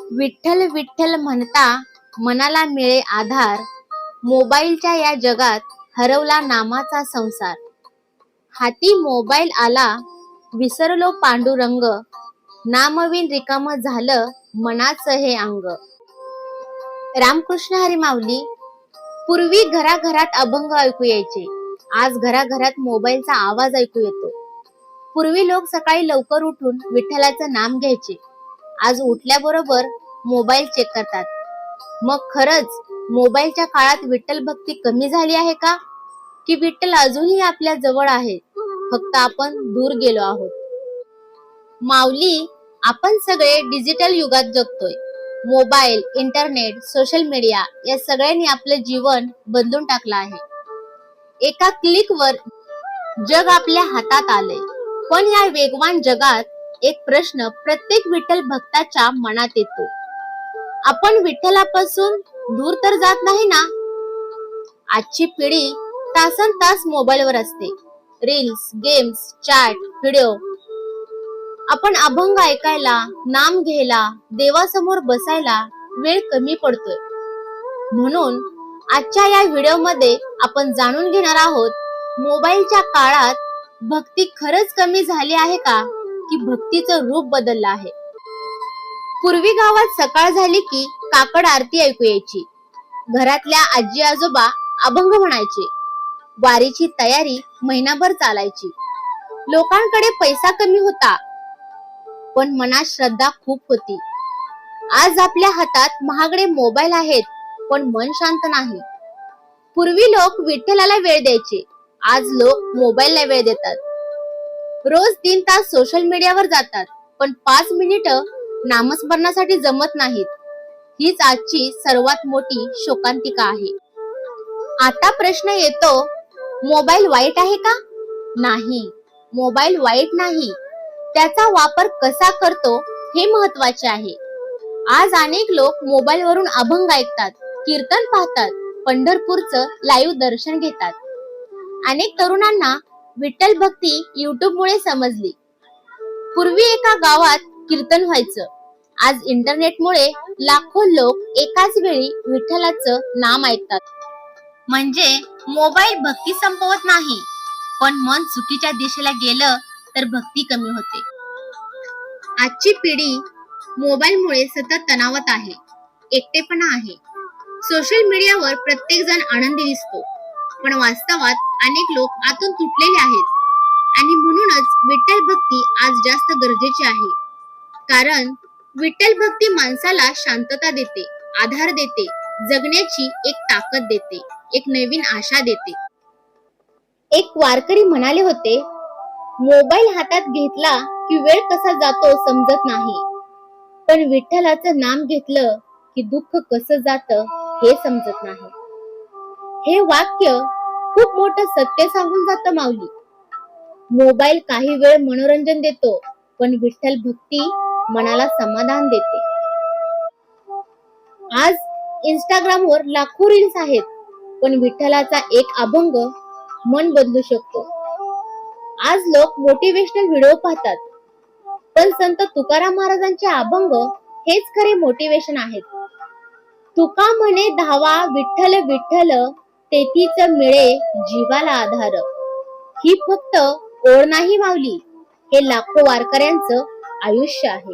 विठ्ठल विठ्ठल म्हणता मनाला मिळे आधार, मोबाईलच्या या जगात हरवला नामाचा संसार. हाती मोबाईल आला, विसरलो पांडुरंग, नामविन रिकाम झालं मनाचं हे अंग. रामकृष्ण हरी माऊली. पूर्वी घराघरात अभंग ऐकू यायचे, आज घराघरात मोबाईलचा आवाज ऐकू येतो. पूर्वी लोक सकाळी लवकर उठून विठ्ठलाचं नाम घ्यायचे, आज उठल्याबरोबर मोबाईल चेक करतात. मग खरंच मोबाईलच्या काळात विठ्ठल भक्ती कमी झाली आहे का, की विठ्ठल अजूनही आपल्या जवळ आहे, फक्त आपण दूर गेलो आहोत? माऊली, आपण सगळे डिजिटल युगात जगतोय. मोबाईल, इंटरनेट, सोशल मीडिया या सगळ्यांनी आपलं जीवन बदलून टाकलं आहे. एका क्लिकवर जग आपल्या हातात आलंय. पण या वेगवान जगात एक प्रश्न प्रत्येक विठ्ठल भक्ताच्या मनात येतो, आपण विठ्ठलापासून दूर तर जात नाही ना? आजची पिढी तासन तास मोबाईलवर असते. Reels, games, chat, video. आपण अभंग ऐकायला, नाम घ्यायला, देवासमोर बसायला वेळ कमी पडतोय. म्हणून आजच्या या व्हिडिओमध्ये आपण जाणून घेणार आहोत, मोबाईलच्या काळात भक्ती खरंच कमी झाली आहे का, की भक्तीचं रूप बदललं आहे? पूर्वी गावात सकाळ झाली की काकड आरती ऐकू यायची. घरातल्या आजी आजोबा अभंग म्हणायचे. वारीची तयारी महिनाभर चालायची. लोकांकडे पैसा कमी होता, पण मनात श्रद्धा खूप होती. आज आपल्या हातात महागडे मोबाईल आहेत, पण मन शांत नाही. पूर्वी लोक विठ्ठलाला वेळ द्यायचे, आज लोक मोबाईलला वेळ देतात. रोज 3 तास सोशल मीडियावर जातात, पण 5 मिनिटं नामस्मरणासाठी जमत नाहीत. हीच आजची सर्वात मोठी शोकांतिका आहे. आता प्रश्न येतो, मोबाईल वाईट आहे का? नाही, मोबाईल वाईट नाही, त्याचा वापर कसा करतो हे महत्वाचे आहे. आज अनेक लोक मोबाईलवरून अभंग ऐकतात, कीर्तन पाहतात, पंढरपूरचं लाईव्ह दर्शन घेतात. अनेक तरुणांना विठ्ठल भक्ती युट्यूबमुळे समजली. पूर्वी एका गावात कीर्तन व्हायचं, आज इंटरनेटमुळे लाखो लोक एकाच वेळी विठ्ठलाचं नाम ऐकतात. म्हणजे मोबाईल भक्ती संपवत नाही, पण मन चुकीच्या दिशेला गेलं तर भक्ती कमी होते. आजची पिढी मोबाईलमुळे सतत तणावात आहे, एकटेपणा आहे. सोशल मीडियावर प्रत्येक जण आनंदी दिसतो, पण वास्तवात अनेक लोक आतून तुटलेले आहेत. आणि म्हणूनच विठ्ठल भक्ती आज जास्त गरजेची आहे. कारण विठ्ठल भक्ती माणसाला शांतता देते, आधार देते, जगण्याची एक ताकद देते, एक नवीन आशा देते. एक वारकरी म्हणाले होते, मोबाईल हातात घेतला की वेळ कसा जातो समजत नाही, पण विठ्ठलाचं नाम घेतलं की दुःख कसं जातं हे समजत नाही. हे वाक्य खूप मोठं सत्य सांगून जातं माऊली. मोबाईल काही वेळ मनोरंजन देतो, पण विठ्ठल भक्ती मनाला समाधान देते. आज इंस्टाग्रामवर लाखो रील्स आहेत, पण विठ्ठलाचा एक अभंग मन बदलू शकतो. आज लोक मोटिवेशनल व्हिडिओ पाहतात, पण संत तुकाराम महाराजांचे अभंग हेच खरे मोटिवेशन आहेत. तुका म्हणे धावा विठ्ठल विठ्ठल, तेथीच मिळे जीवाला आधार. ही फक्त ओळ नाही माऊली, हे लाखो वारकऱ्यांचं आयुष्य आहे.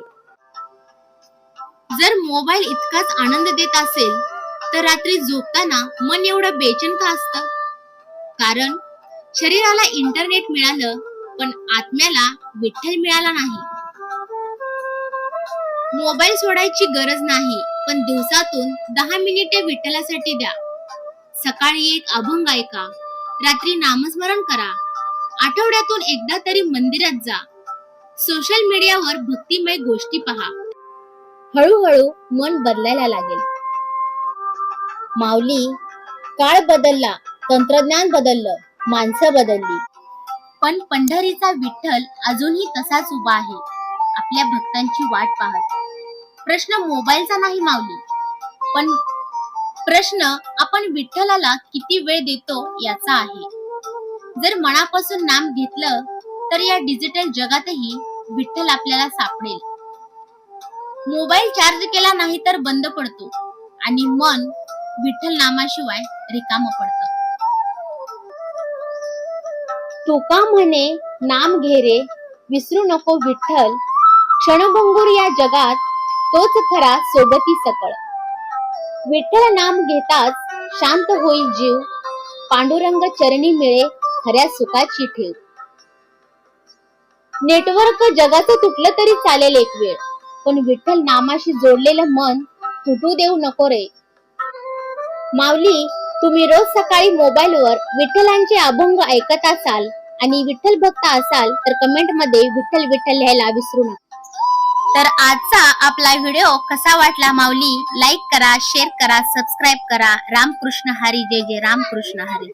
जर मोबाईल इतकाच आनंद देत असेल, तर रात्री झोपताना मन एवढं बेचैन का असतं? कारण शरीराला इंटरनेट मिळालं, पण आत्म्याला विठ्ठल मिळाला नाही. मोबाईल सोडायची गरज नाही, पण दिवसातून 10 मिनिटे विठ्ठलासाठी द्या. सकाळी एक अभंग ऐका, रात्री नामस्मरण करा, आठवड्यातून एकदा तरी मंदिरात जा. सोशल मीडियावर भक्तिमय गोष्टी पहा. हळूहळू मन बदलायला लागेल. माऊली, काळ बदलला, तंत्रज्ञान बदललं, माणसं बदलली, पण पंढरीचा विठ्ठल अजूनही तसाच उभा आहे, आपल्या भक्तांची वाट पाहत. प्रश्न मोबाईलचा नाही माऊली, पण प्रश्न आपण विठ्ठलाला किती वेळ देतो याचा आहे. जर मनापासून नाम घेतलं, तर या डिजिटल जगातही विठ्ठल आपल्याला सापडेल. मोबाईल चार्ज केला नाही तर बंद पडतो आणि मन विठ्ठल नामाशिवाय रिकाम पडतं. तुका म्हणे नाम घे रे, विसरू नको विठ्ठल, क्षणभंगुर या जगात तोच खरा सोबती सकळ. विठ्ठल नाम घेताच शांत होईल जीव, पांडुरंग चरणी मिळे खऱ्या सुखाची ठेव. नेटवर्क जगाचं तुटलं तरी चालेल एक वेळ, पण विठ्ठल नामाशी जोडलेलं मन तुटू देऊ नको रे. माऊली, तुम्ही रोज सकाळी मोबाईलवर विठ्ठलांचे अभंग ऐकत असाल आणि विठ्ठल भक्त असाल तर कमेंट मध्ये विठ्ठल विठ्ठल लिहायला विसरू नका. तर आजचा आपला व्हिडिओ कसा वाटला माऊली? लाईक करा, शेअर करा, सबस्क्राईब करा. रामकृष्ण हरी, जय जय रामकृष्ण हरी.